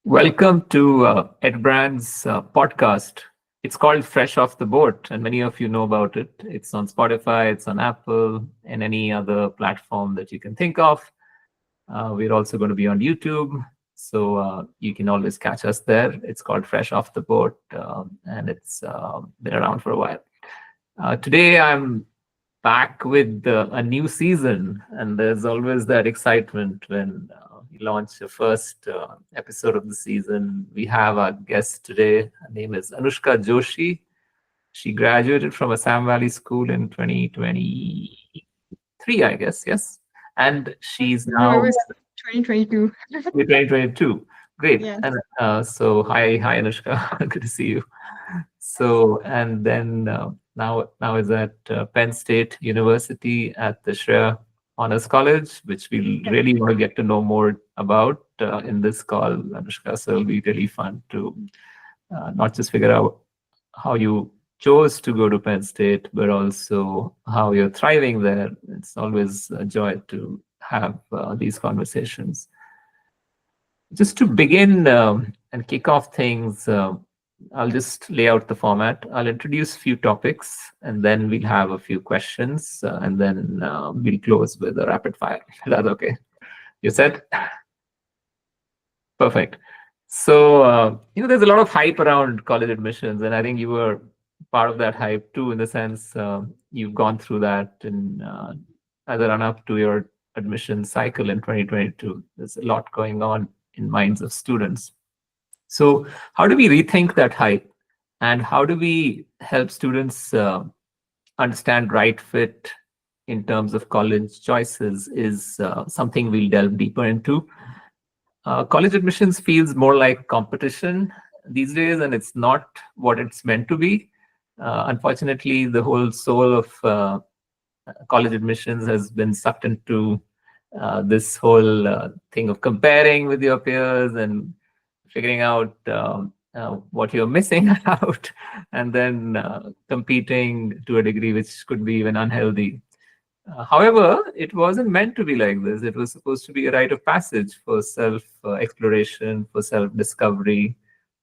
Welcome to Edbrand's podcast. It's called Fresh Off the Boat, and many of you know about it. It's on Spotify, it's on Apple, and any other platform that you can think of. We're also going to be on YouTube, so you can always catch us there. It's called Fresh Off the Boat, and it's been around for a while. Today, I'm back with a new season, and there's always that excitement when we launch the first episode of the season. We have our guest today. Her name is Anushcka Joshi. She graduated from Assam Valley School in 2023, I guess, yes. And she's No, it now was 2022. 2022. Great. Yes. And so hi Anushka. Good to see you. So and then now is at Penn State University at the Shreya Honors College, which we really want to get to know more about in this call, Anushka. So it'll be really fun to not just figure out how you chose to go to Penn State, but also how you're thriving there. It's always a joy to have these conversations. Just to begin and kick off things, I'll just lay out the format. I'll introduce a few topics, and then we'll have a few questions, and then we'll close with a rapid fire. Is that okay? You said? Perfect. So, there's a lot of hype around college admissions, and I think you were part of that hype too, in the sense you've gone through that in as a run-up to your admission cycle in 2022. There's a lot going on in minds of students. So how do we rethink that hype, and how do we help students understand right fit in terms of college choices is something we'll delve deeper into. College admissions feels more like competition these days, and it's not what it's meant to be. Unfortunately, the whole soul of college admissions has been sucked into this whole thing of comparing with your peers and figuring out what you're missing out, and then competing to a degree which could be even unhealthy. However, it wasn't meant to be like this. It was supposed to be a rite of passage for self-exploration, for self-discovery,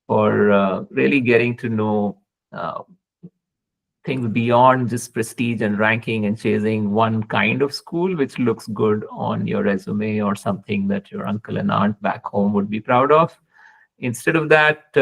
for really getting to know things beyond just prestige and ranking and chasing one kind of school which looks good on your resume or something that your uncle and aunt back home would be proud of. Instead of that,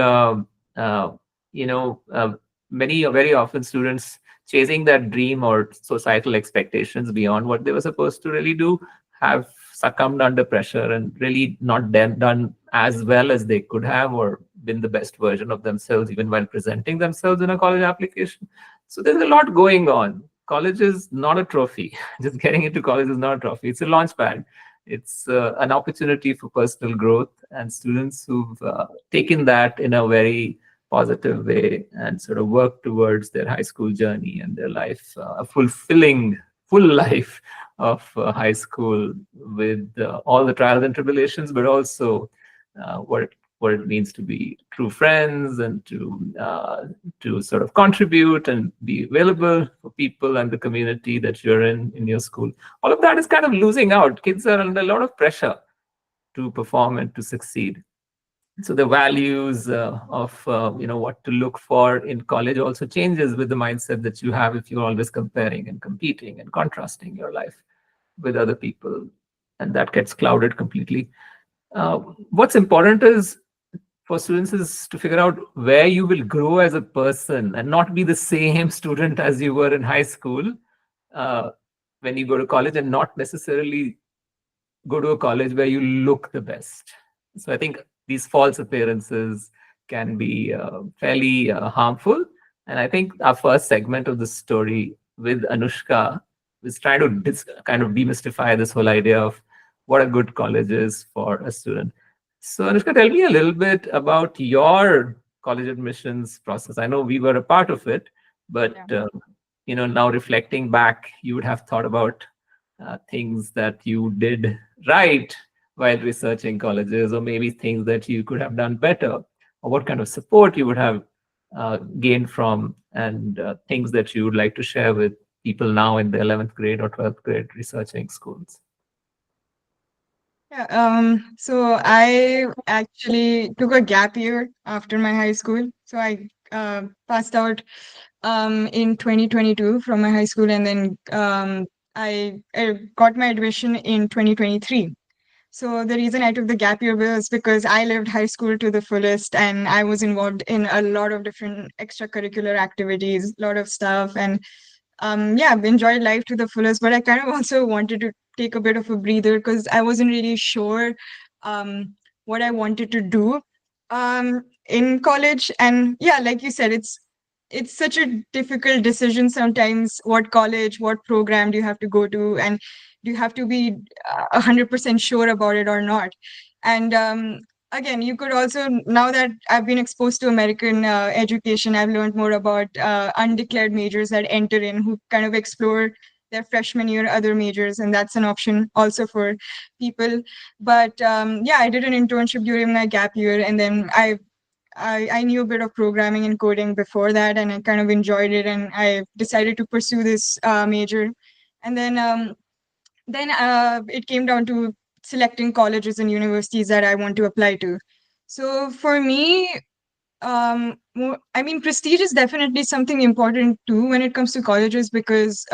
very often students chasing that dream or societal expectations beyond what they were supposed to really do have succumbed under pressure and really not done as well as they could have, or been the best version of themselves even while presenting themselves in a college application. So there's a lot going on. College is not a trophy. Just getting into college is not a trophy. It's a launch pad. It's an opportunity for personal growth, and students who've taken that in a very positive way and sort of work towards their high school journey and their life, a fulfilling, full life of high school with all the trials and tribulations, but also what it means to be true friends and to sort of contribute and be available for people and the community that you're in your school. All of that is kind of losing out. Kids are under a lot of pressure to perform and to succeed. So the values of what to look for in college also changes with the mindset that you have if you're always comparing and competing and contrasting your life with other people, and that gets clouded completely. What's important is for students is to figure out where you will grow as a person and not be the same student as you were in high school when you go to college, and not necessarily go to a college where you look the best. So I think these false appearances can be fairly harmful. And I think our first segment of the story with Anushka is trying to kind of demystify this whole idea of what a good college is for a student. So Anushka, tell me a little bit about your college admissions process. I know we were a part of it, but now reflecting back, you would have thought about things that you did right while researching colleges, or maybe things that you could have done better, or what kind of support you would have gained from, and things that you would like to share with people now in the 11th grade or 12th grade researching schools. Yeah, so I actually took a gap year after my high school. So I passed out in 2022 from my high school, and then I got my admission in 2023. So the reason I took the gap year was because I lived high school to the fullest, and I was involved in a lot of different extracurricular activities, a lot of stuff, and yeah, I've enjoyed life to the fullest, but I kind of also wanted to take a bit of a breather because I wasn't really sure um what I wanted to do in college. And yeah, like you said, it's such a difficult decision sometimes. What college, what program do you have to go to, and do you have to be 100% sure about it or not? And again, you could also, now that I've been exposed to American education, I've learned more about undeclared majors that enter in, who kind of explore their freshman year other majors, and that's an option also for people. But yeah, I did an internship during my gap year, and then I knew a bit of programming and coding before that, and I kind of enjoyed it, and I decided to pursue this major. And then it came down to selecting colleges and universities that I want to apply to. So for me, I mean, prestige is definitely something important too when it comes to colleges, because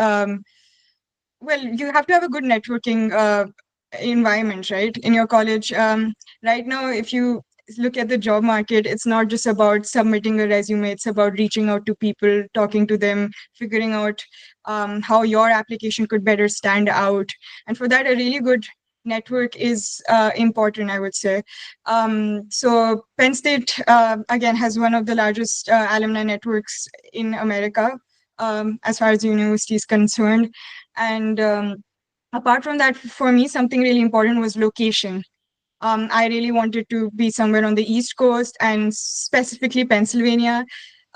well, you have to have a good networking environment, right, in your college. Right now, if you look at the job market, it's not just about submitting a resume, it's about reaching out to people, talking to them, figuring out how your application could better stand out. And for that, a really good network is important, I would say. So Penn State, again, has one of the largest alumni networks in America, as far as the university is concerned. And apart from that, for me, something really important was location. I really wanted to be somewhere on the East Coast, and specifically Pennsylvania.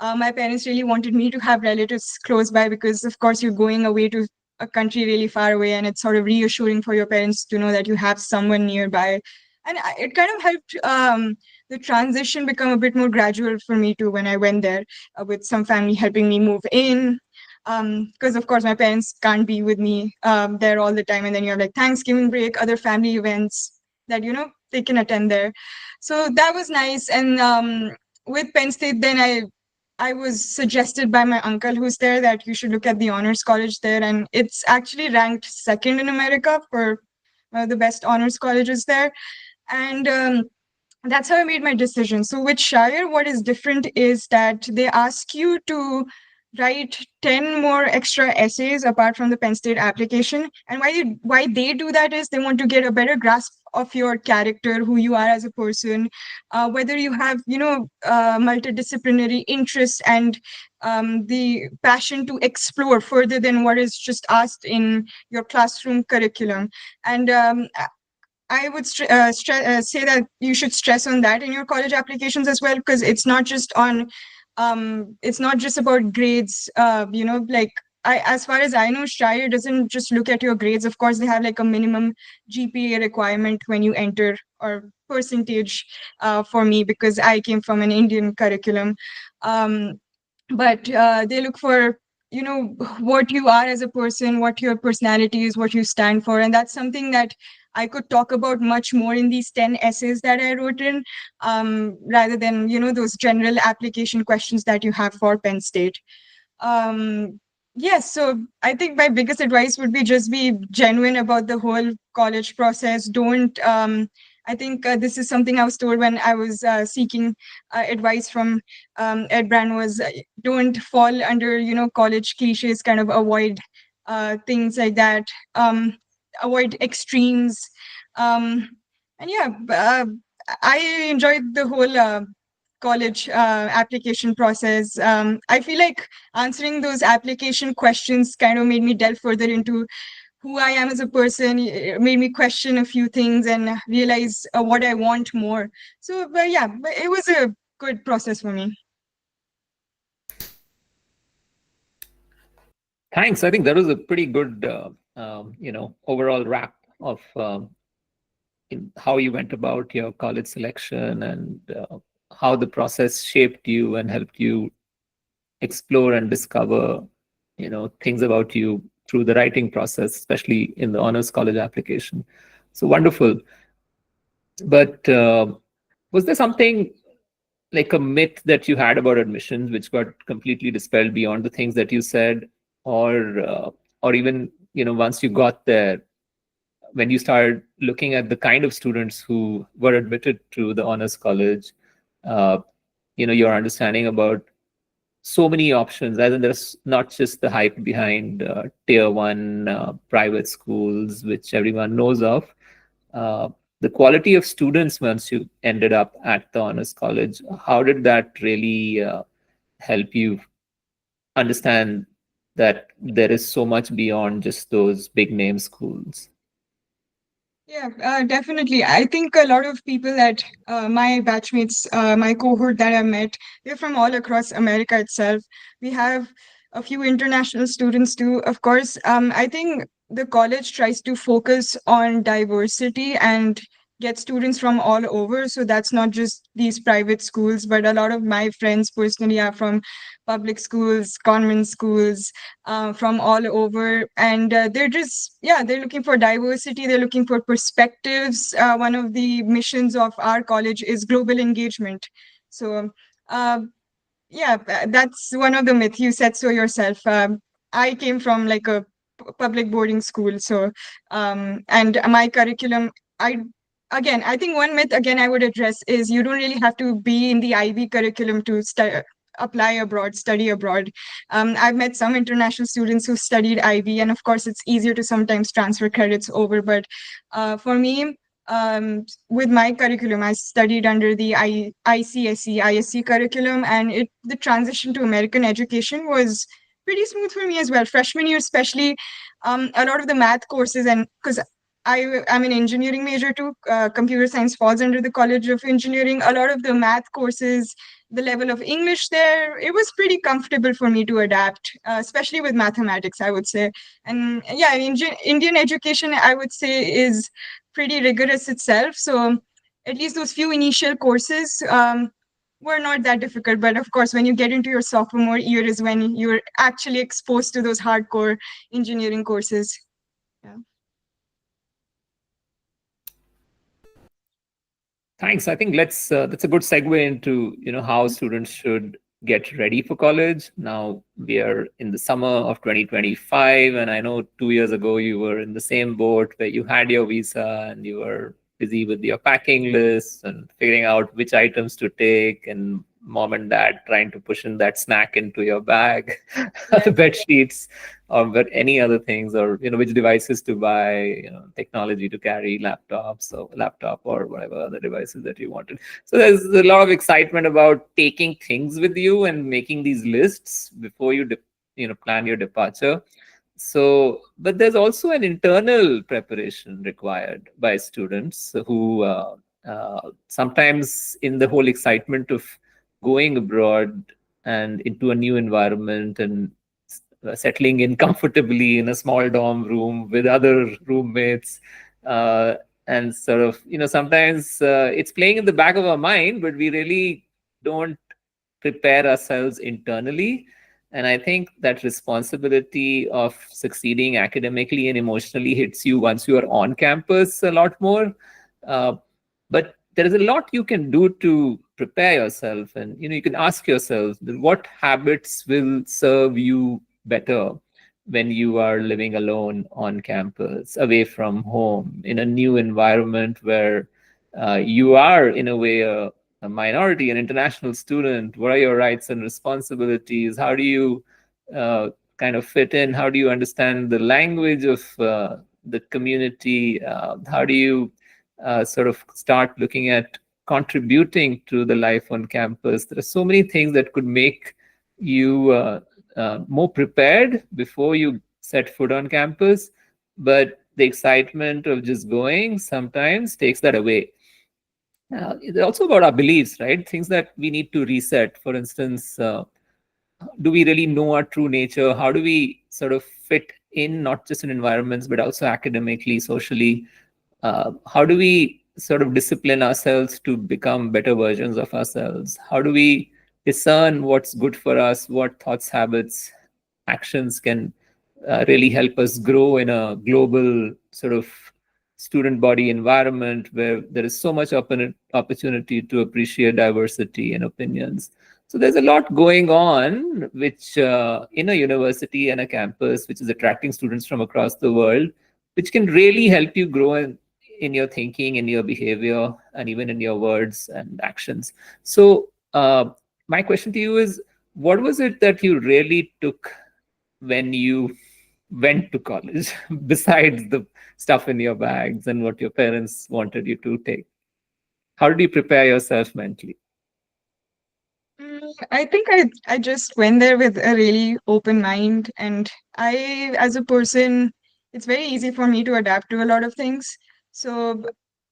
My parents really wanted me to have relatives close by because, of course, you're going away to a country really far away, and it's sort of reassuring for your parents to know that you have someone nearby. And it kind of helped the transition become a bit more gradual for me too when I went there, with some family helping me move in. Because of course my parents can't be with me there all the time, and then you have like Thanksgiving break, other family events that they can attend there. So that was nice. And with Penn State, then I was suggested by my uncle who's there that you should look at the honors college there, and it's actually ranked second in America for one of the best honors colleges there. And that's how I made my decision. So with Shire, what is different is that they ask you to write 10 more extra essays apart from the Penn State application. And why they do that is they want to get a better grasp of your character, who you are as a person, whether you have, multidisciplinary interests and the passion to explore further than what is just asked in your classroom curriculum. And I would say that you should stress on that in your college applications as well, because it's not just about grades. Like as far as I know, Shire doesn't just look at your grades. Of course, they have like a minimum GPA requirement when you enter, or percentage for me, because I came from an Indian curriculum. Um, but they look for what you are as a person, what your personality is, what you stand for, and that's something that I could talk about much more in these 10 essays that I wrote in, rather than those general application questions that you have for Penn State. Yes, so I think my biggest advice would be just be genuine about the whole college process. Don't I think this is something I was told when I was seeking advice from Edbrand, was don't fall under college cliches, kind of avoid things like that, avoid extremes. And yeah, I enjoyed the whole college application process. I feel like answering those application questions kind of made me delve further into who I am as a person. It made me question a few things and realize what I want more. So, but yeah, but it was a good process for me. Thanks. I think that was a pretty good, overall wrap of how you went about your college selection, and how the process shaped you and helped you explore and discover, things about you through the writing process, especially in the honors college application. So wonderful. But was there something like a myth that you had about admissions which got completely dispelled beyond the things that you said, or even once you got there, when you started looking at the kind of students who were admitted to the honors college, uh, your understanding about so many options, as in there's not just the hype behind tier one private schools which everyone knows of. uh, the quality of students once you ended up at the honors college, how did that really help you understand that there is so much beyond just those big name schools? Yeah, definitely. I think a lot of people that my batchmates, my cohort that I met, they're from all across America itself. We have a few international students too. Of course, I think the college tries to focus on diversity and get students from all over. So that's not just these private schools, but a lot of my friends personally are from public schools, convent schools, from all over, and they're just, yeah, they're looking for diversity, they're looking for perspectives. One of the missions of our college is global engagement. So uh, yeah, that's one of the myths. You said so yourself. I came from like a public boarding school, so and my curriculum, I again, I think one myth again I would address is you don't really have to be in the IB curriculum to apply abroad, study abroad. I've met some international students who studied IB, and of course, it's easier to sometimes transfer credits over. But for me, with my curriculum, I studied under the ICSE, ISC curriculum, and the transition to American education was pretty smooth for me as well. Freshman year, especially, a lot of the math courses, and because I'm an engineering major too, computer science falls under the College of Engineering. A lot of the math courses, the level of English there, it was pretty comfortable for me to adapt, especially with mathematics, I would say. And yeah, Indian education, I would say, is pretty rigorous itself. So at least those few initial courses were not that difficult. But of course, when you get into your sophomore year is when you're actually exposed to those hardcore engineering courses. Yeah. Thanks. I think that's a good segue into how students should get ready for college. Now we are in the summer of 2025, and I know 2 years ago you were in the same boat where you had your visa and you were busy with your packing list and figuring out which items to take, and mom and dad trying to push in that snack into your bag, Yeah. the bed sheets, or but any other things, or which devices to buy, technology to carry, laptop or whatever other devices that you wanted. So there's a lot of excitement about taking things with you and making these lists before you plan your departure. So, but there's also an internal preparation required by students who sometimes, in the whole excitement of going abroad and into a new environment and settling in comfortably in a small dorm room with other roommates, uh, and sort of, sometimes it's playing in the back of our mind, but we really don't prepare ourselves internally. And I think that responsibility of succeeding academically and emotionally hits you once you are on campus a lot more. Uh, but there is a lot you can do to prepare yourself, and you can ask yourself what habits will serve you better when you are living alone on campus, away from home, in a new environment where you are, in a way, a minority, an international student. What are your rights and responsibilities? How do you uh, kind of fit in? How do you understand the language of the community? How do you sort of start looking at contributing to the life on campus? There are so many things that could make you more prepared before you set foot on campus, but the excitement of just going sometimes takes that away. It's also about our beliefs, right? Things that we need to reset. For instance, do we really know our true nature? How do we sort of fit in, not just in environments, but also academically, socially? How do we sort of discipline ourselves to become better versions of ourselves? How do we discern what's good for us, what thoughts, habits, actions can really help us grow in a global sort of student body environment where there is so much opportunity to appreciate diversity and opinions. So there's a lot going on, which in a university and a campus, which is attracting students from across the world, which can really help you grow in your thinking, in your behavior, and even in your words and actions. So my question to you is, what was it that you really took when you went to college, besides the stuff in your bags and what your parents wanted you to take? How did you prepare yourself mentally? I think I just went there with a really open mind, and as a person, it's very easy for me to adapt to a lot of things. So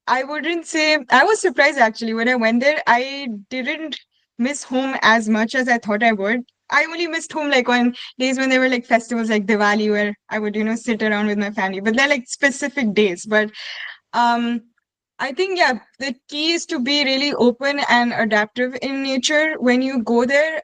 I wouldn't say I was surprised actually when I went there. I didn't miss home as much as I thought I would. I only missed home like on days when there were like festivals like Diwali where I would, sit around with my family. But they're like specific days. But um I think, yeah, the key is to be really open and adaptive in nature when you go there.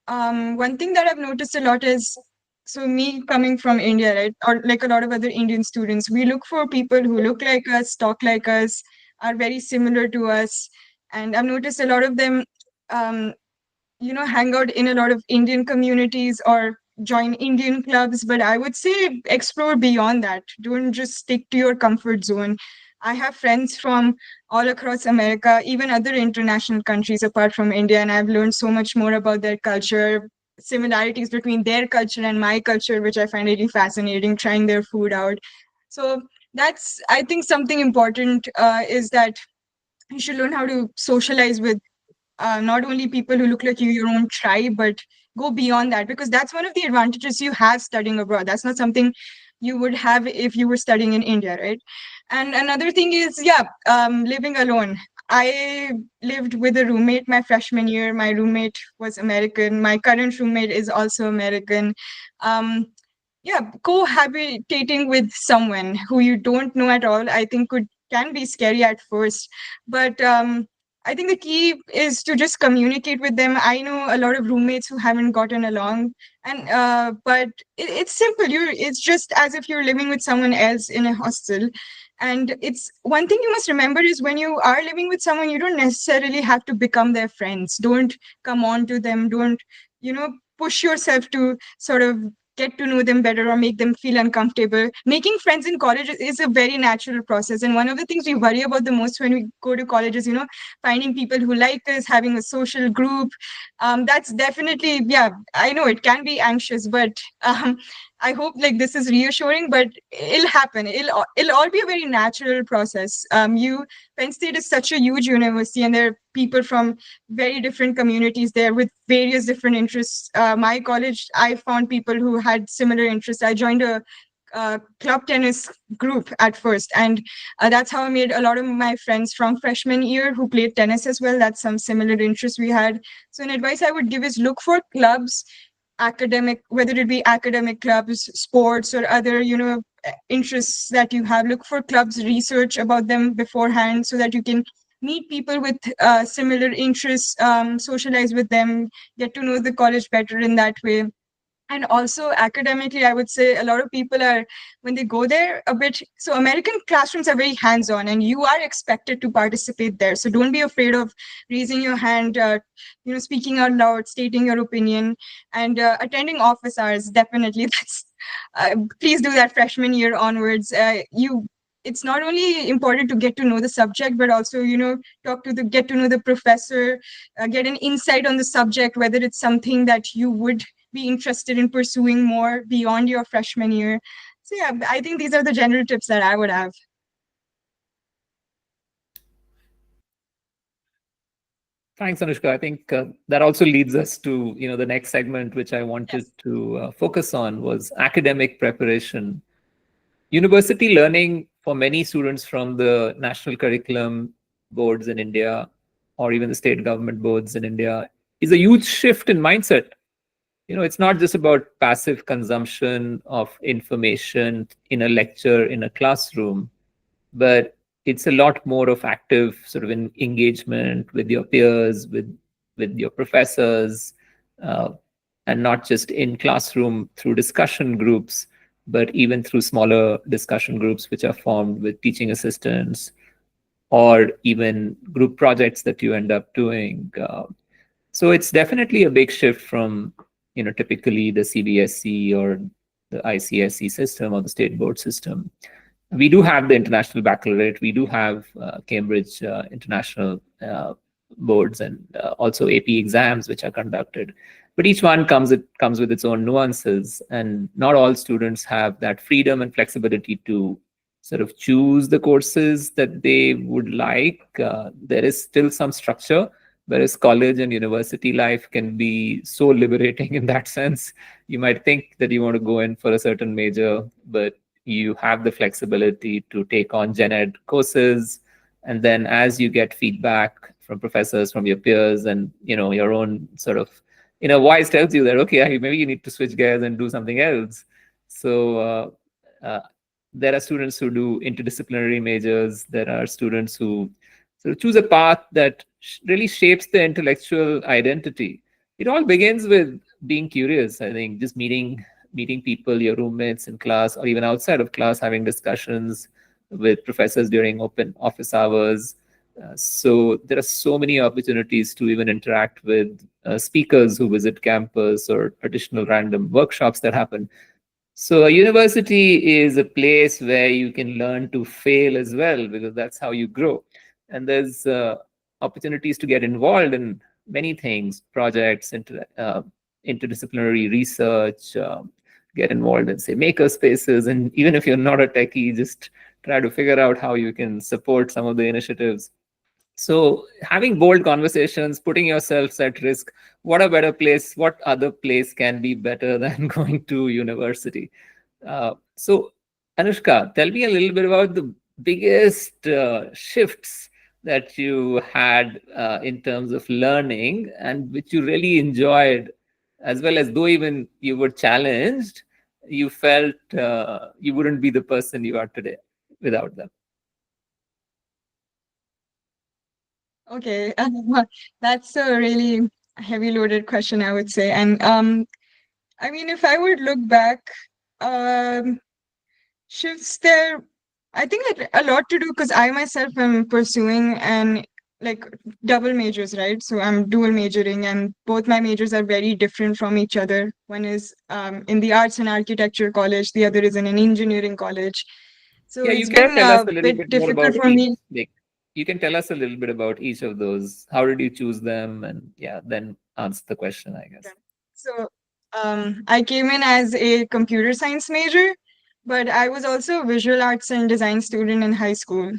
One thing that I've noticed a lot is, so me coming from India, right, or like a lot of other Indian students, we look for people who look like us, talk like us, are very similar to us. And I've noticed a lot of them, um, hang out in a lot of Indian communities or join Indian clubs. But I would say explore beyond that. Don't just stick to your comfort zone. I have friends from all across America, even other international countries apart from India, and I've learned so much more about their culture, similarities between their culture and my culture, which I find really fascinating, trying their food out. So that's, I think, something important is that you should learn how to socialize with not only people who look like you, your own tribe, but go beyond that, because that's one of the advantages you have studying abroad. That's not something you would have if you were studying in India, right? And another thing is, yeah, living alone. I lived with a roommate my freshman year. My roommate was American. My current roommate is also American. Um, yeah, cohabitating with someone who you don't know at all, I think can be scary at first. But I think the key is to just communicate with them. I know a lot of roommates who haven't gotten along, and but it's simple. It's just as if you're living with someone else in a hostel. And it's one thing you must remember is, when you are living with someone, you don't necessarily have to become their friends. Don't come on to them. Don't, push yourself to sort of get to know them better or make them feel uncomfortable. Making friends in college is a very natural process. And one of the things we worry about the most when we go to college is, finding people who like us, having a social group. That's definitely, yeah, I know it can be anxious, but I hope like this is reassuring, but it'll happen. It'll all be a very natural process. Penn State is such a huge university, and there are people from very different communities there with various different interests. My college, I found people who had similar interests. I joined a club tennis group at first, and that's how I made a lot of my friends from freshman year who played tennis as well. That's some similar interests we had. So an advice I would give is look for clubs, academic, whether it be academic clubs, sports, or other, interests that you have. Look for clubs, research about them beforehand so that you can meet people with similar interests, socialize with them, get to know the college better in that way. And also academically, I would say a lot of people are, when they go there, a bit, so American classrooms are very hands-on and you are expected to participate there. So don't be afraid of raising your hand, speaking out loud, stating your opinion, and attending office hours. Definitely, that's please do that freshman year onwards. You It's not only important to get to know the subject, but also, get to know the professor, get an insight on the subject, whether it's something that you would be interested in pursuing more beyond your freshman year. So yeah, I think these are the general tips that I would have. Thanks, Anushka. I think that also leads us to the next segment, which I wanted Yes. to focus on was academic preparation. University learning for many students from the national curriculum boards in India, or even the state government boards in India, is a huge shift in mindset. It's not just about passive consumption of information in a lecture in a classroom, but it's a lot more of active sort of engagement with your peers, with your professors, uh, and not just in classroom through discussion groups. but even through smaller discussion groups which are formed with teaching assistants, or even group projects that you end up doing. So it's definitely a big shift from, typically the CBSE or the ICSE system or the state board system. We do have the international baccalaureate. We do have Cambridge international boards, and also AP exams which are conducted. But each one comes with its own nuances, and not all students have that freedom and flexibility to sort of choose the courses that they would like. There is still some structure, whereas college and university life can be so liberating in that sense. You might think that you want to go in for a certain major, but you have the flexibility to take on gen ed courses, and then as you get feedback from professors, from your peers, and your own sort of voice tells you that, okay, maybe you need to switch gears and do something else. So there are students who do interdisciplinary majors. There are students who sort of choose a path that really shapes the intellectual identity. It all begins with being curious, I think, just meeting people, your roommates in class, or even outside of class, having discussions with professors during open office hours. So there are so many opportunities to even interact with speakers who visit campus, or additional random workshops that happen. So a university is a place where you can learn to fail as well, because that's how you grow. And there's opportunities to get involved in many things, projects, interdisciplinary research, get involved in, say, maker spaces. And even if you're not a techie, just try to figure out how you can support some of the initiatives. So having bold conversations, putting yourselves at risk, what other place can be better than going to university? So Anushka, tell me a little bit about the biggest shifts that you had in terms of learning, and which you really enjoyed, as well as though even you were challenged, you felt you wouldn't be the person you are today without them. Okay, that's a really heavy loaded question, I would say. And I mean, if I would look back, um, shifts there, I think it a lot to do because I myself am pursuing and like double majors, right? So I'm dual majoring, and both my majors are very different from each other. One is in the arts and architecture college, the other is in an engineering college. So Yeah, you it's can been tell us a a little bit bit more difficult about for each. me. Like, you can tell us a little bit about each of those. How did you choose them? And yeah, then answer the question, I Okay. guess. So I came in as a computer science major, but I was also a visual arts and design student in high school.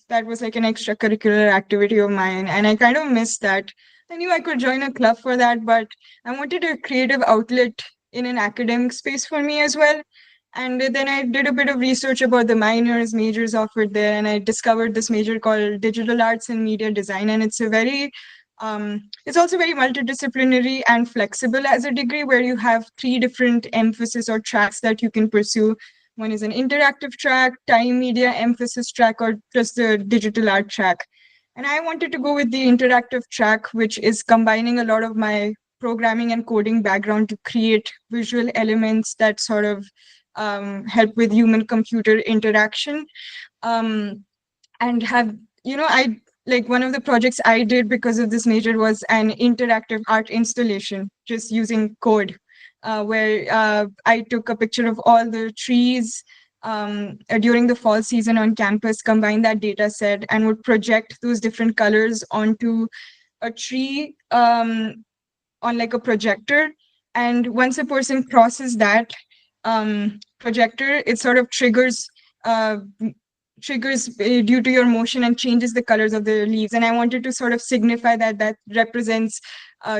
That was like an extracurricular activity of mine, and I kind of missed that. I knew I could join a club for that, but I wanted a creative outlet in an academic space for me as well. And then I did a bit of research about the minors, majors offered there, and I discovered this major called Digital Arts and Media Design, and it's also very multidisciplinary and flexible as a degree where you have three different emphasis or tracks that you can pursue. One is an interactive track, time media emphasis track, or just the digital art track. And I wanted to go with the interactive track, which is combining a lot of my programming and coding background to create visual elements that sort of help with human computer interaction. Um, and have I like one of the projects I did because of this major was an interactive art installation just using code, where I took a picture of all the trees during the fall season on campus, combined that data set, and would project those different colors onto a tree on like a projector. And once a person crosses that projector, it sort of uh, due to your motion and changes the colors of the leaves. And I wanted to sort of signify that that represents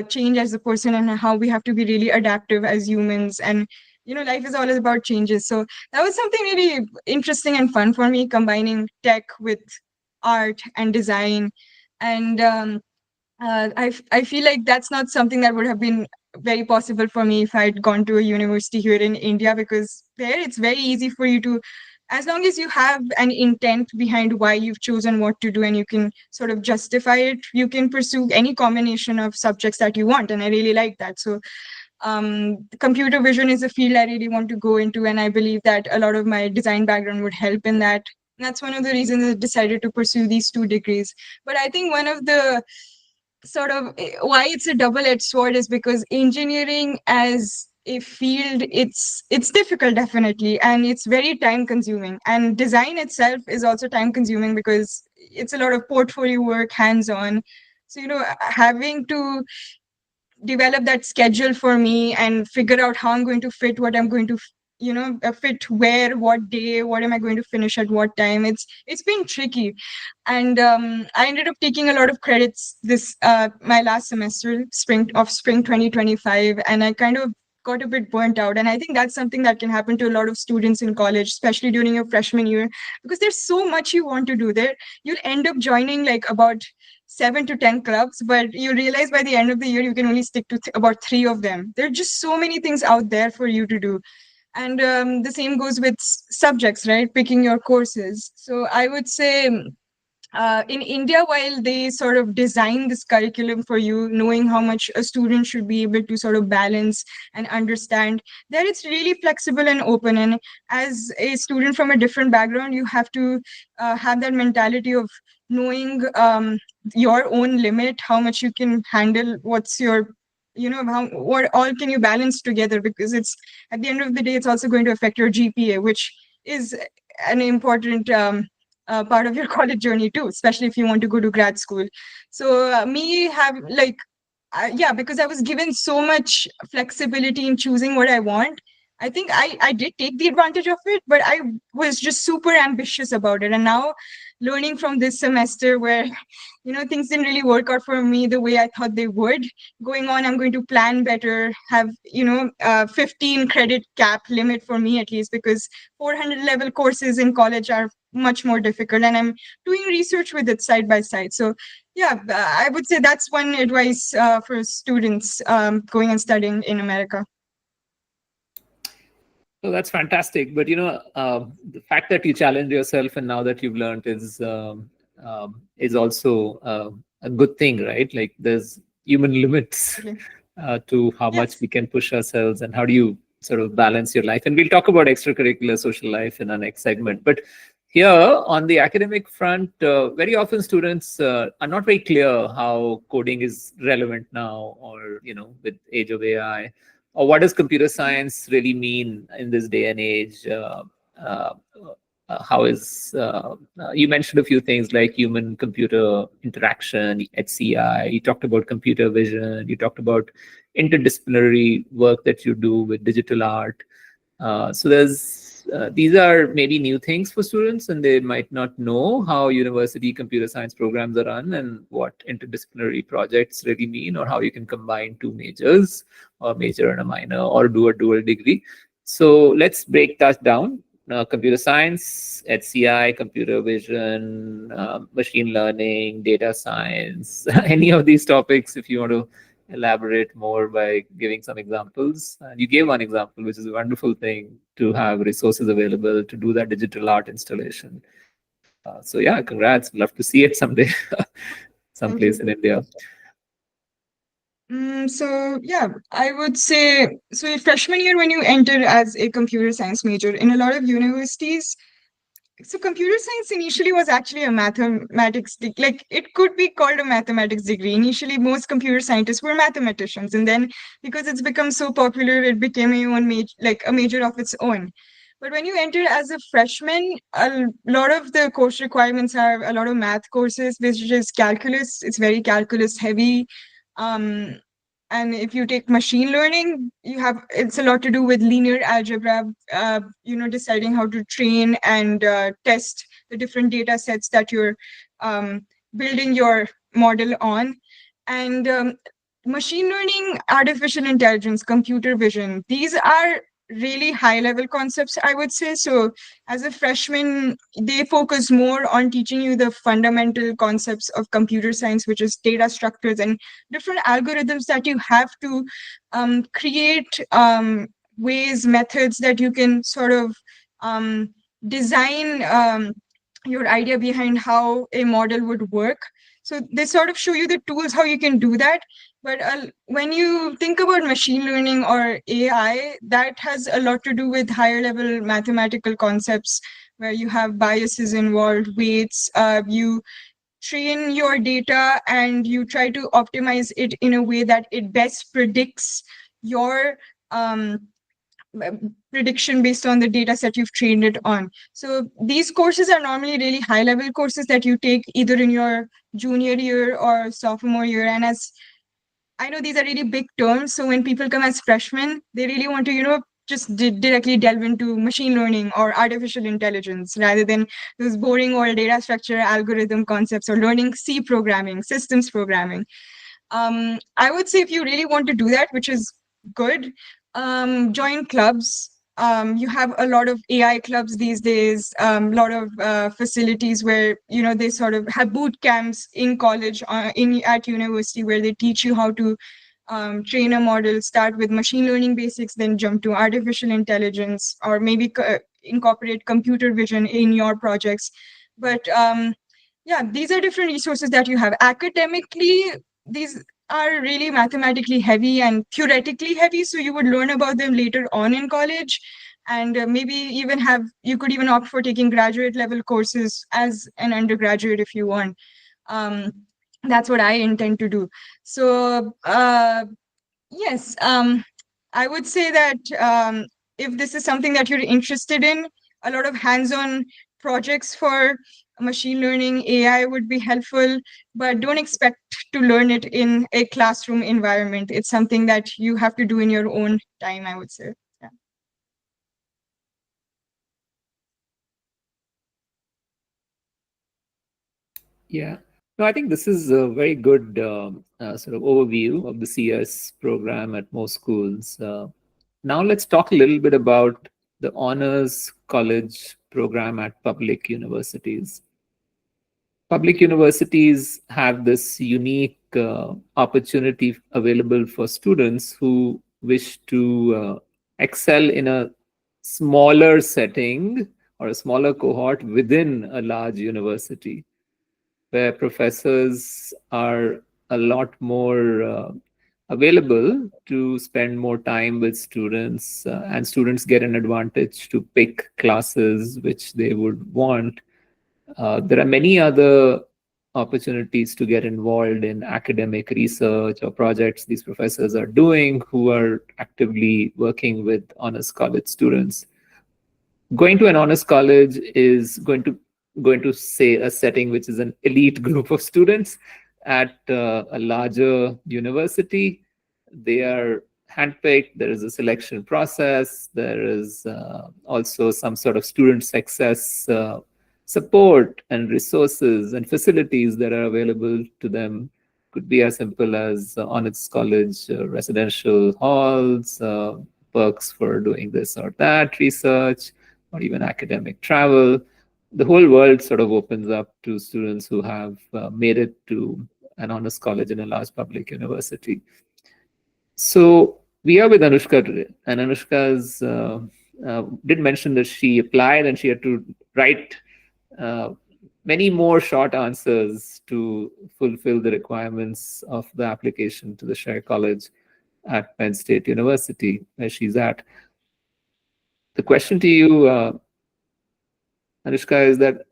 change as a person and how we have to be really adaptive as humans. And life is always about changes. So that was something really interesting and fun for me, combining tech with art and design. And I feel like that's not something that would have been very possible for me if I'd gone to a university here in India, because there it's very easy for you to, as long as you have an intent behind why you've chosen what to do and you can sort of justify it, you can pursue any combination of subjects that you want. And I really like that. So Computer vision is a field I really want to go into, and I believe that a lot of my design background would help in that. And that's one of the reasons I decided to pursue these two degrees. But I think one of the sort of why it's a double-edged sword is because engineering as a field, it's difficult, definitely, and it's very time consuming, and design itself is also time consuming because it's a lot of portfolio work, hands on. So having to develop that schedule for me and figure out how I'm going to fit what I'm going to fit where, what day, what am I going to finish at what time. It's been tricky, and I ended up taking a lot of credits this my last semester, spring 2025, and I kind of got a bit burnt out. And I think that's something that can happen to a lot of students in college, especially during your freshman year, because there's so much you want to do there. You'll end up joining like about 7 to 10 clubs, but you realize by the end of the year you can only stick to about 3 of them. There are just so many things out there for you to do. And the same goes with subjects, right? Picking your courses. So I would say in India, while they sort of design this curriculum for you, knowing how much a student should be able to sort of balance and understand, there it's really flexible and open. And as a student from a different background, you have to have that mentality of knowing your own limit, how much you can handle, what's your what all can you balance together, because it's at the end of the day it's also going to affect your GPA, which is an important part of your college journey too, especially if you want to go to grad school. So me have like yeah, because I was given so much flexibility in choosing what I want. I think I did take the advantage of it, but I was just super ambitious about it. And now learning from this semester where things didn't really work out for me the way I thought they would, going on, I'm going to plan better, have 15 credit cap limit for me at least, because 400 level courses in college are much more difficult, and I'm doing research with it side by side. So yeah, I would say that's one advice for students going and studying in America. So that's fantastic. But the fact that you challenged yourself and now that you've learned is also a good thing, right? Like there's human limits to how much Yes. we can push ourselves, and how do you sort of balance your life. And we'll talk about extracurricular social life in our next segment. But here on the academic front, very often students are not very clear how coding is relevant now, or with age of AI, or what does computer science really mean in this day and age. Uh, how is You mentioned a few things like human computer interaction, HCI, you talked about computer vision, you talked about interdisciplinary work that you do with digital art. So these are maybe new things for students, and they might not know how university computer science programs are run and what interdisciplinary projects really mean, or how you can combine two majors, or major and a minor, or do a dual degree. So let's break that down. Computer science, HCI, computer vision, machine learning, data science, any of these topics, if you want to elaborate more by giving some examples. And you gave one example, which is a wonderful thing, to have resources available to do that digital art installation. So yeah, congrats. Love to see it someday, Thank you. someplace in India. So yeah, I would say, so in freshman year when you enter as a computer science major in a lot of universities, so computer science initially was actually a mathematics like it could be called a mathematics degree. Initially, most computer scientists were mathematicians, and then because it's become so popular, it became a own like a major of its own. But when you enter as a freshman, a lot of the course requirements are a lot of math courses, which is calculus. It's very calculus heavy. Um, and if you take machine learning, it's a lot to do with linear algebra, deciding how to train and test the different data sets that you're building your model on. And machine learning, artificial intelligence, computer vision, these are really high level concepts, I would say. So as a freshman, they focus more on teaching you the fundamental concepts of computer science, which is data structures and different algorithms that you have to create, ways, methods that you can sort of design your idea behind how a model would work. So they sort of show you the tools how you can do that. But when you think about machine learning or AI, that has a lot to do with higher level mathematical concepts where you have biases involved, weights. You train your data and you try to optimize it in a way that it best predicts your um, prediction based on the data set you've trained it on. So these courses are normally really high level courses that you take either in your junior year or sophomore year. And as I know these are really big terms, so when people come as freshmen, they really want to, just directly delve into machine learning or artificial intelligence rather than those boring old data structure algorithm concepts or learning C programming, systems programming. I would say if you really want to do that, which is good, join clubs. You have a lot of AI clubs these days, a lot of facilities where, they sort of have boot camps in college, at university, where they teach you how to train a model, start with machine learning basics, then jump to artificial intelligence, or maybe incorporate computer vision in your projects. But yeah, these are different resources that you have. Academically, these are really mathematically heavy and theoretically heavy, so you would learn about them later on in college. And maybe you could even opt for taking graduate level courses as an undergraduate if you want. um, that's what I intend to do. So yes, I would say that if this is something that you're interested in, a lot of hands-on projects for machine learning, AI would be helpful, but don't expect to learn it in a classroom environment. It's something that you have to do in your own time, I would say. Yeah. Yeah. No, I think this is a very good sort of overview of the CS program at most schools. Now let's talk a little bit about the honors college program at public universities. Public universities have this unique opportunity available for students who wish to excel in a smaller setting or a smaller cohort within a large university, where professors are a lot more available to spend more time with students, and students get an advantage to pick classes which they would want. There are many other opportunities to get involved in academic research or projects these professors are doing who are actively working with honors college students. Going to an honors college is going to say a setting which is an elite group of students at a larger university. They are handpicked. There is a selection process. There is also some sort of student success support and resources and facilities that are available to them. Could be as simple as honors college residential halls, perks for doing this or that research, or even academic travel. The whole world sort of opens up to students who have made it to an honors college in a large public university. So we are with Anushka today, and Anushka's did mention that she applied and she had to write uh, many more short answers to fulfill the requirements of the application to the Share College at Penn State University, where she's at. The question to you, Anushka, is that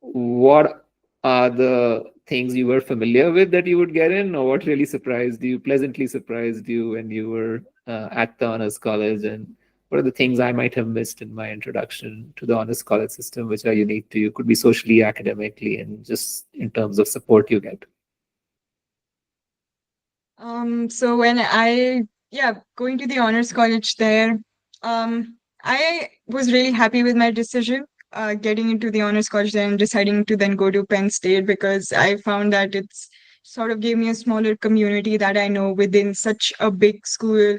what are the things you were familiar with that you would get in, or what really surprised you, pleasantly surprised you when you were at the honors college, and what are the things I might have missed in my introduction to the honors college system, which are unique to you? Could be socially, academically, and just in terms of support you get. So when going to the honors college there, I was really happy with my decision, getting into the honors college there and deciding to then go to Penn State, because I found that it's sort of gave me a smaller community that I know within such a big school,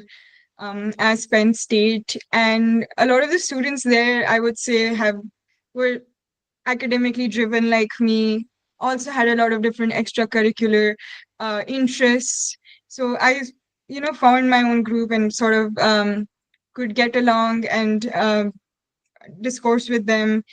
as Penn State. And a lot of the students there, I would say, were academically driven like me, also had a lot of different extracurricular interests. So I, found my own group and sort of could get along and discourse with them,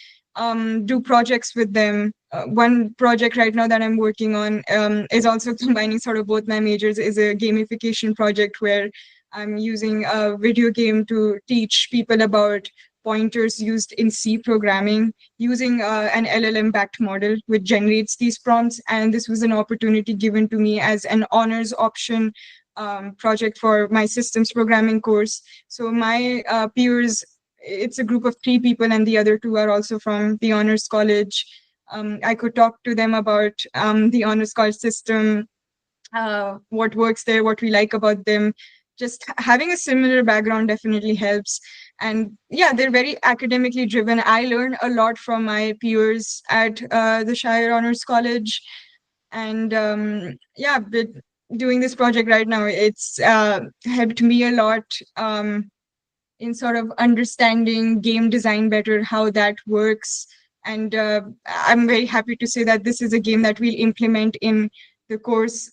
do projects with them. one project right now that I'm working on is also combining sort of both my majors. Is a gamification project where I'm using a video game to teach people about pointers used in C programming using an LLM-backed model which generates these prompts. And this was an opportunity given to me as an honors option project for my systems programming course. So my peers, it's a group of 3 people, and the other 2 are also from the honors college. I could talk to them about the honors college system, what works there, what we like about them. Just having a similar background definitely helps. And yeah, they're very academically driven. I learn a lot from my peers at the Shire Honors College. And yeah, but doing this project right now, it's helped me a lot. In sort of understanding game design better, how that works. And I'm very happy to say that this is a game that we'll implement in the course,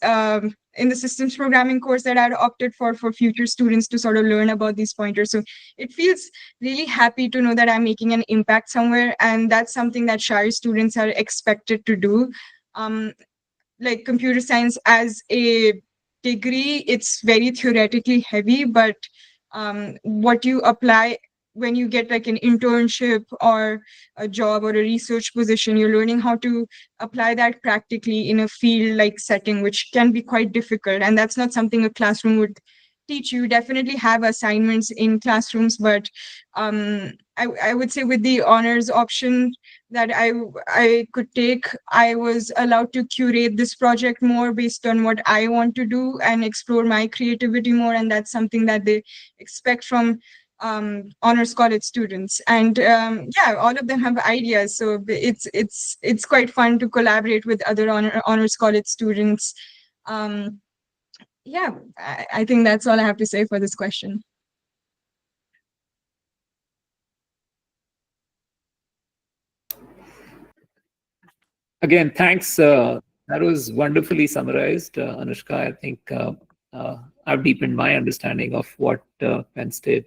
in the systems programming course that I'd opted for future students to sort of learn about these pointers. So it feels really happy to know that I'm making an impact somewhere. And that's something that Shire students are expected to do. Um, like computer science as a degree, it's very theoretically heavy, but what you apply when you get like an internship or a job or a research position, you're learning how to apply that practically in a field like setting, which can be quite difficult. And that's not something a classroom would teach you. Definitely have assignments in classrooms, but I would say with the honors option that I could take, I was allowed to curate this project more based on what I want to do and explore my creativity more. And that's something that they expect from honors college students. And yeah, all of them have ideas, so it's quite fun to collaborate with other honors college students. um, yeah, I think that's all I have to say for this question. Again, thanks. That was wonderfully summarized, Anushka. I think I've deepened my understanding of what Penn State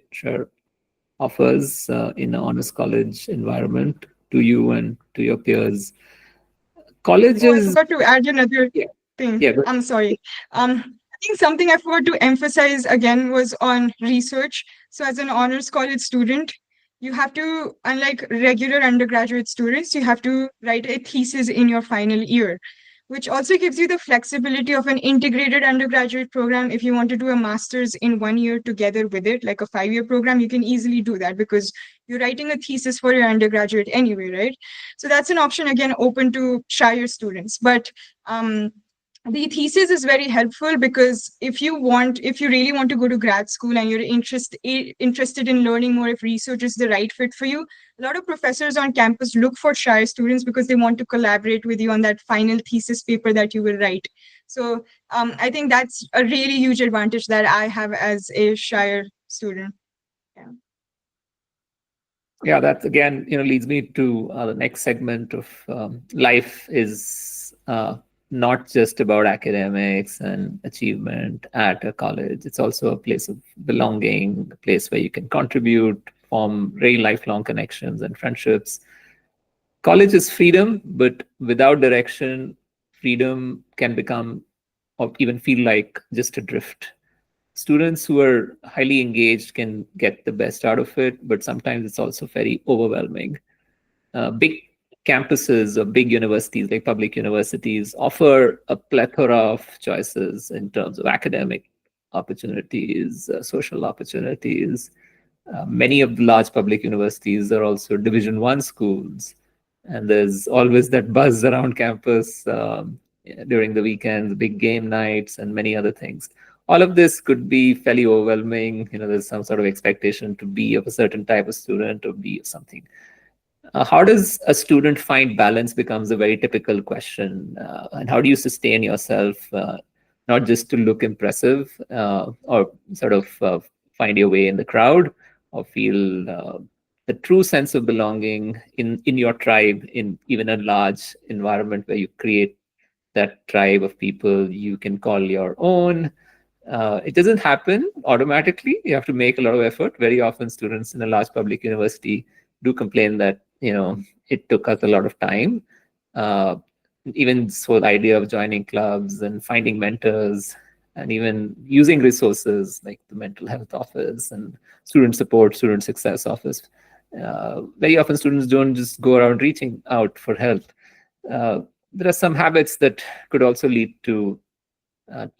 offers in an honors college environment to you and to your peers. Oh, I Colleges, forgot to add another yeah, thing. yeah, I'm sorry. I think something I forgot to emphasize again was on research. So, as an honors college student, you have to, unlike regular undergraduate students, you have to write a thesis in your final year, which also gives you the flexibility of an integrated undergraduate program. If you want to do a master's in 1 year together with it, like a 5 year program, you can easily do that because you're writing a thesis for your undergraduate anyway, right? So that's an option again open to Shire students. But the thesis is very helpful because if you really want to go to grad school and you're interested in learning more, if research is the right fit for you, a lot of professors on campus look for Shire students because they want to collaborate with you on that final thesis paper that you will write. So I think that's a really huge advantage that I have as a Shire student. Yeah. yeah. That again, leads me to the next segment of life is not just about academics and achievement at a college. It's also a place of belonging, a place where you can contribute, form very lifelong connections and friendships. College is freedom, but without direction, freedom can become or even feel like just a drift. Students who are highly engaged can get the best out of it, but sometimes it's also very overwhelming. Big campuses or big universities like public universities offer a plethora of choices in terms of academic opportunities, social opportunities. Many of the large public universities are also Division One schools, and there's always that buzz around campus during the weekends, big game nights, and many other things. All of this could be fairly overwhelming. There's some sort of expectation to be of a certain type of student or be something. How does a student find balance becomes a very typical question. And how do you sustain yourself, not just to look impressive or sort of find your way in the crowd or feel the true sense of belonging in your tribe, in even a large environment where you create that tribe of people you can call your own. It doesn't happen automatically. You have to make a lot of effort. Very often, students in a large public university do complain that it took us a lot of time. uh, even so the idea of joining clubs and finding mentors and even using resources like the mental health office and student support, student success office. Very often students don't just go around reaching out for help. uh, there are some habits that could also lead to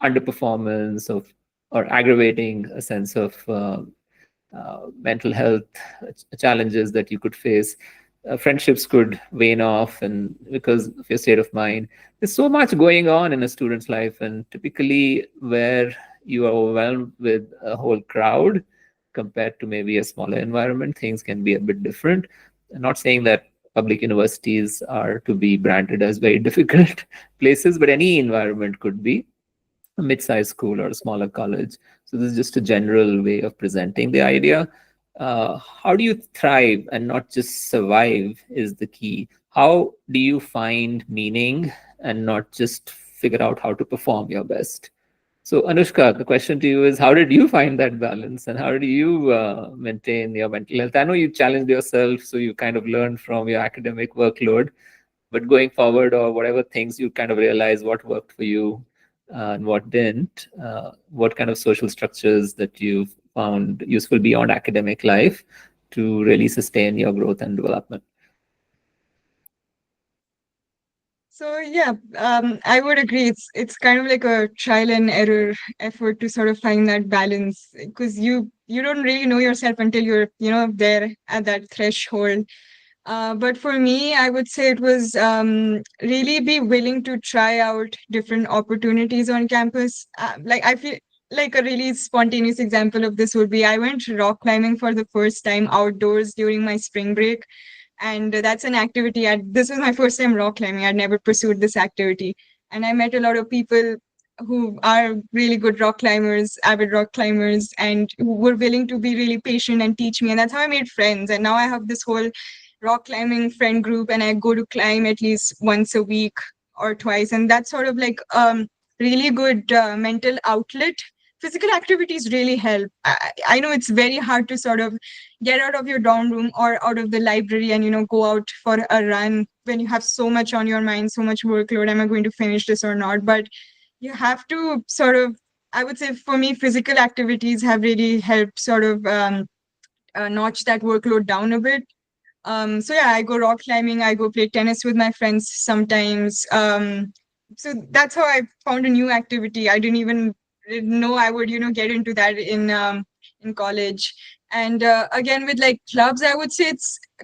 underperformance of or aggravating a sense of mental health challenges that you could face. Friendships could wane off, and because of your state of mind, there's so much going on in a student's life, and typically where you are overwhelmed with a whole crowd compared to maybe a smaller environment, things can be a bit different. I'm not saying that public universities are to be branded as very difficult places, but any environment could be a mid-sized school or a smaller college. So this is just a general way of presenting the idea. How do you thrive and not just survive is the key. How do you find meaning and not just figure out how to perform your best? So Anushka, the question to you is, how did you find that balance and how do you maintain your mental health? I know you challenged yourself, so you kind of learned from your academic workload, but going forward, or whatever things you kind of realize what worked for you and what didn't, what kind of social structures that you found useful beyond academic life to really sustain your growth and development? So yeah, I would agree. It's kind of like a trial and error effort to sort of find that balance, because you don't really know yourself until you're there at that threshold. But for me, I would say it was really be willing to try out different opportunities on campus. Like I feel like a really spontaneous example of this would be I went rock climbing for the first time outdoors during my spring break, and that's an activity. This was my first time rock climbing. I'd never pursued this activity, and I met a lot of people who are really good rock climbers, avid rock climbers, and who were willing to be really patient and teach me. And that's how I made friends. And now I have this whole rock climbing friend group, and I go to climb at least once a week or twice. And that's sort of like really good mental outlet. Physical activities really help. I know it's very hard to sort of get out of your dorm room or out of the library and go out for a run when you have so much on your mind, so much workload. Am I going to finish this or not? But you have to sort of, I would say for me, physical activities have really helped sort of notch that workload down a bit. So yeah, I go rock climbing, I go play tennis with my friends sometimes. So that's how I found a new activity. I didn't even know I would, get into that in college. And again, with like clubs, I would say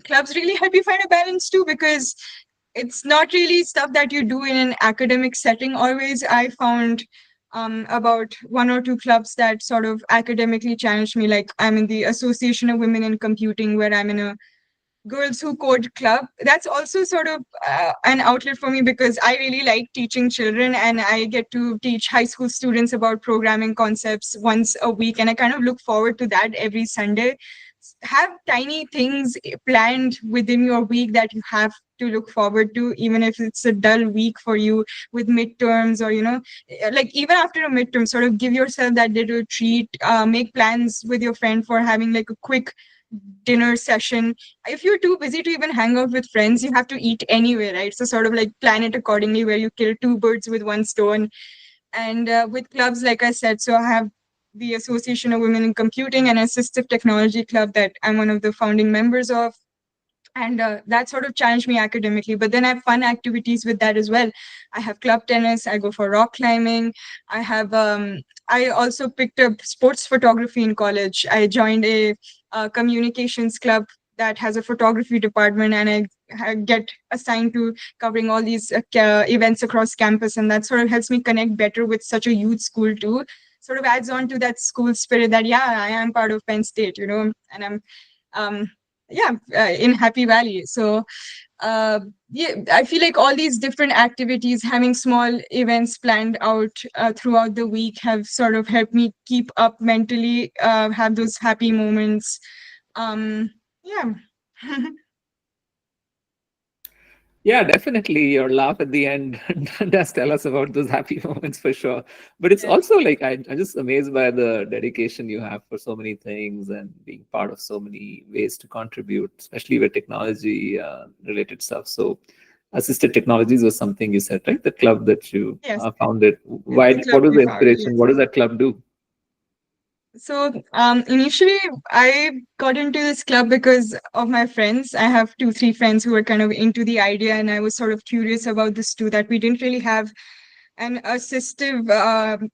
clubs really help you find a balance too, because it's not really stuff that you do in an academic setting always. I found about one or two clubs that sort of academically challenged me. Like I'm in the Association of Women in Computing, where I'm in a Girls Who Code Club. That's also sort of an outlet for me, because I really like teaching children, and I get to teach high school students about programming concepts once a week. And I kind of look forward to that every Sunday. Have tiny things planned within your week that you have to look forward to, even if it's a dull week for you with midterms, or, like even after a midterm, sort of give yourself that little treat, make plans with your friend for having like a quick dinner session. If you're too busy to even hang out with friends, you have to eat anyway, right? So sort of like plan it accordingly, where you kill two birds with one stone. And with clubs, like I said, so I have the Association of Women in Computing and Assistive Technology Club that I'm one of the founding members of. And that sort of challenged me academically, but then I have fun activities with that as well. I have club tennis, I go for rock climbing. I also picked up sports photography in college. I joined a communications club that has a photography department, and I get assigned to covering all these events across campus, and that sort of helps me connect better with such a youth school too. Sort of adds on to that school spirit that, yeah, I am part of Penn State, and I'm um, yeah, in Happy Valley. So yeah, I feel like all these different activities, having small events planned out throughout the week, have sort of helped me keep up mentally, have those happy moments. Yeah. Yeah, definitely. Your laugh at the end does tell us about those happy moments for sure. But it's Yeah. also like I'm just amazed by the dedication you have for so many things and being part of so many ways to contribute, especially with technology related stuff. So assisted technologies was something you said, right? The club that you Yes, founded. it's the Why? club What was we the found. inspiration? Yes. What does that club do? So initially, I got into this club because of my friends. I have two, three friends who were kind of into the idea, and I was sort of curious about this too. That we didn't really have an assistive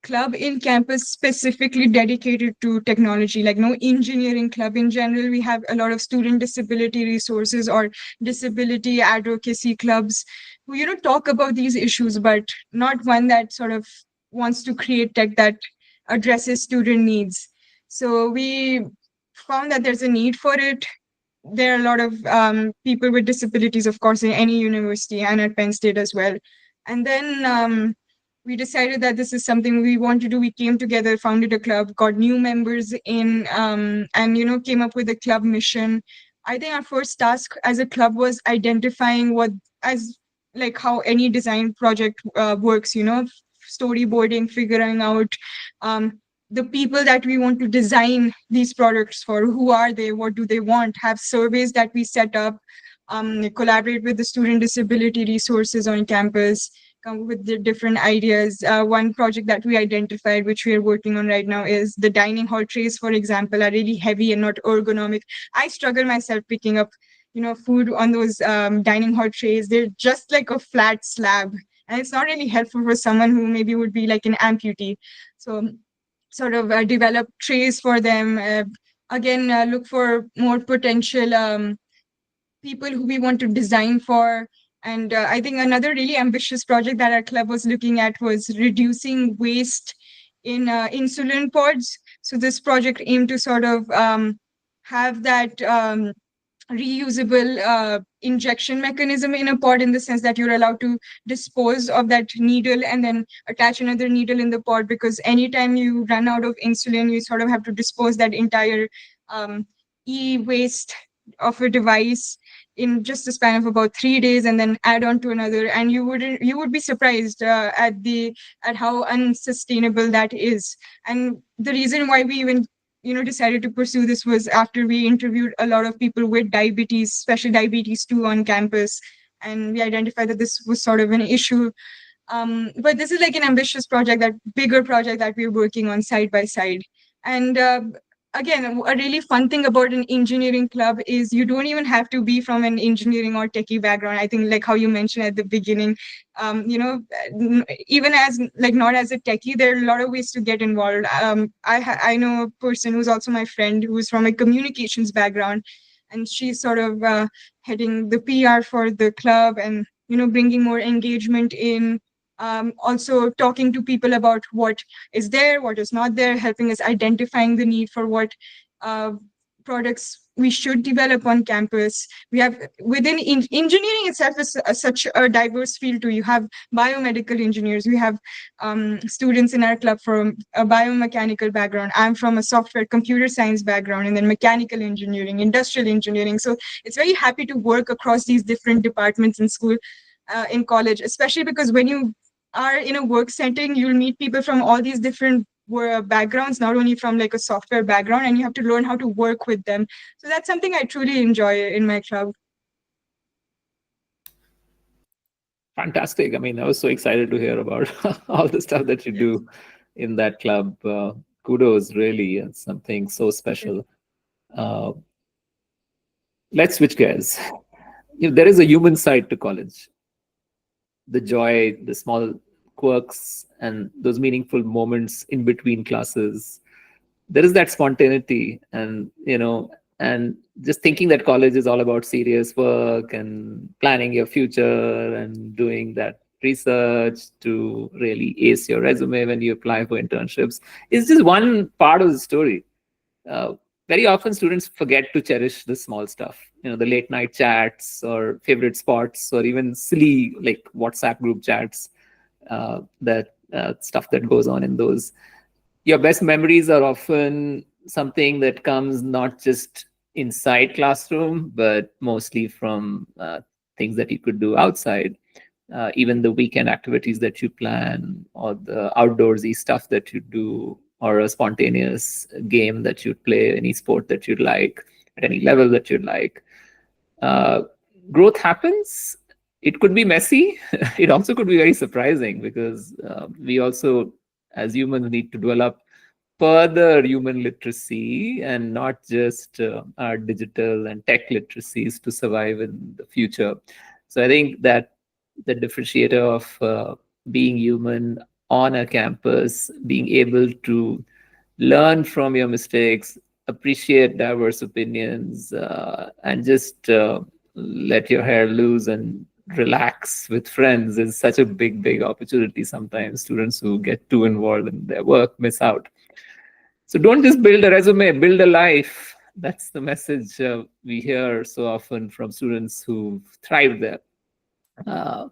club in campus specifically dedicated to technology, like no engineering club in general. We have a lot of student disability resources or disability advocacy clubs who, talk about these issues, but not one that sort of wants to create tech that addresses student needs. So we found that there's a need for it. There are a lot of people with disabilities, of course, in any university and at Penn State as well. And then we decided that this is something we want to do. We came together, founded a club, got new members in, and came up with a club mission. I think our first task as a club was identifying what, as like how any design project works. Storyboarding, figuring out the people that we want to design these products for. Who are they? What do they want? Have surveys that we set up, collaborate with the student disability resources on campus, come up with the different ideas. One project that we identified, which we are working on right now, is the dining hall trays, for example, are really heavy and not ergonomic. I struggle myself picking up, food on those dining hall trays. They're just like a flat slab, and it's not really helpful for someone who maybe would be like an amputee. So sort of develop trays for them. Again, look for more potential people who we want to design for. And I think another really ambitious project that our club was looking at was reducing waste in insulin pods. So this project aimed to sort of have that reusable injection mechanism in a pod, in the sense that you're allowed to dispose of that needle and then attach another needle in the pod, because anytime you run out of insulin, you sort of have to dispose that entire e-waste of a device in just a span of about 3 days, and then add on to another, and you would be surprised at how unsustainable that is. And the reason why we even decided to pursue this was after we interviewed a lot of people with diabetes, special diabetes too, on campus, and we identified that this was sort of an issue. But this is like an ambitious project, that bigger project that we're working on side by side. And again, a really fun thing about an engineering club is you don't even have to be from an engineering or techie background. I think, like how you mentioned at the beginning, even as like not as a techie, there are a lot of ways to get involved. I know a person who's also my friend who's from a communications background, and she's sort of heading the PR for the club, and bringing more engagement in. Also talking to people about what is there, what is not there, helping us identifying the need for what uh, products we should develop on campus. We have within engineering itself is such a diverse field too. You have biomedical engineers. We have students in our club from a biomechanical background. I'm from a software computer science background, and then mechanical engineering, industrial engineering. So it's very happy to work across these different departments in school, in college, especially because when you are in a work setting, you'll meet people from all these different backgrounds, not only from like a software background, and you have to learn how to work with them. So that's something I truly enjoy in my club. Fantastic. I mean, I was so excited to hear about all the stuff that you Yes. do in that club. Kudos, really. It's something so Yes. special. Uh, let's switch gears. There is a human side to college, the joy, the small quirks, and those meaningful moments in between classes. There is that spontaneity, and just thinking that college is all about serious work and planning your future and doing that research to really ace your resume when you apply for internships is just one part of the story. uh, Very often students forget to cherish the small stuff, the late night chats or favorite spots or even silly like WhatsApp group chats, that stuff that goes on in those. Your best memories are often something that comes not just inside classroom but mostly from things that you could do outside, even the weekend activities that you plan or the outdoorsy stuff that you do or a spontaneous game that you play, any sport that you'd like at any level that you'd like. uh, Growth happens, it could be messy. It also could be very surprising because we also, as humans, need to develop further human literacy and not just our digital and tech literacies to survive in the future. So I think that the differentiator of being human on a campus, being able to learn from your mistakes, appreciate diverse opinions, and just let your hair loose and relax with friends is such a big opportunity. Sometimes students who get too involved in their work miss out. So don't just build a resume, build a life. That's the message we hear so often from students who thrive there. Uh,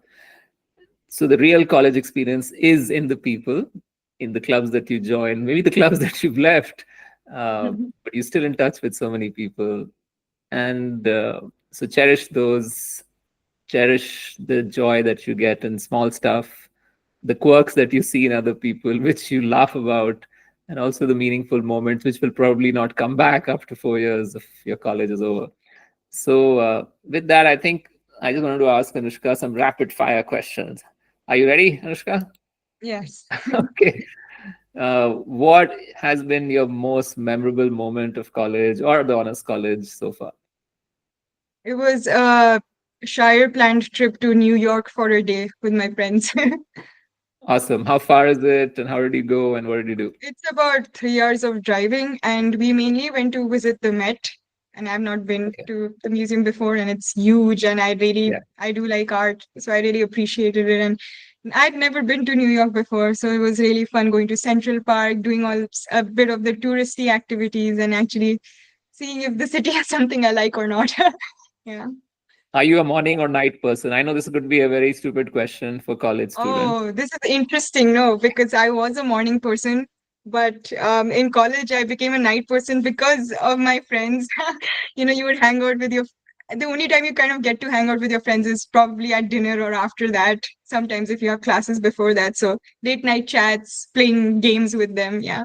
so the real college experience is in the people, in the clubs that you join, maybe the clubs that you've left, but you're still in touch with so many people. And so cherish those, cherish the joy that you get in small stuff, the quirks that you see in other people, which you laugh about, and also the meaningful moments, which will probably not come back after 4 years if your college is over. So, with that, I think I just wanted to ask Anushka some rapid fire questions. Are you ready, Anushka? Yes. Okay. What has been your most memorable moment of college or the honors college so far? It was a Shire planned trip to New York for a day with my friends. Awesome. How far is it and how did you go and what did you do? It's about 3 hours of driving, and we mainly went to visit the Met. And I've not been Okay. to the museum before, and it's huge. And Yeah. I do like art, so I really appreciated it. And I'd never been to New York before, so it was really fun going to Central Park, doing a bit of the touristy activities, and actually seeing if the city has something I like or not. Yeah. Are you a morning or night person? I know this could be a very stupid question for college students. Oh, this is interesting. No, because I was a morning person, but in college I became a night person because of my friends. You would hang out with your. The only time you kind of get to hang out with your friends is probably at dinner or after that. Sometimes if you have classes before that, so late night chats, playing games with them. Yeah.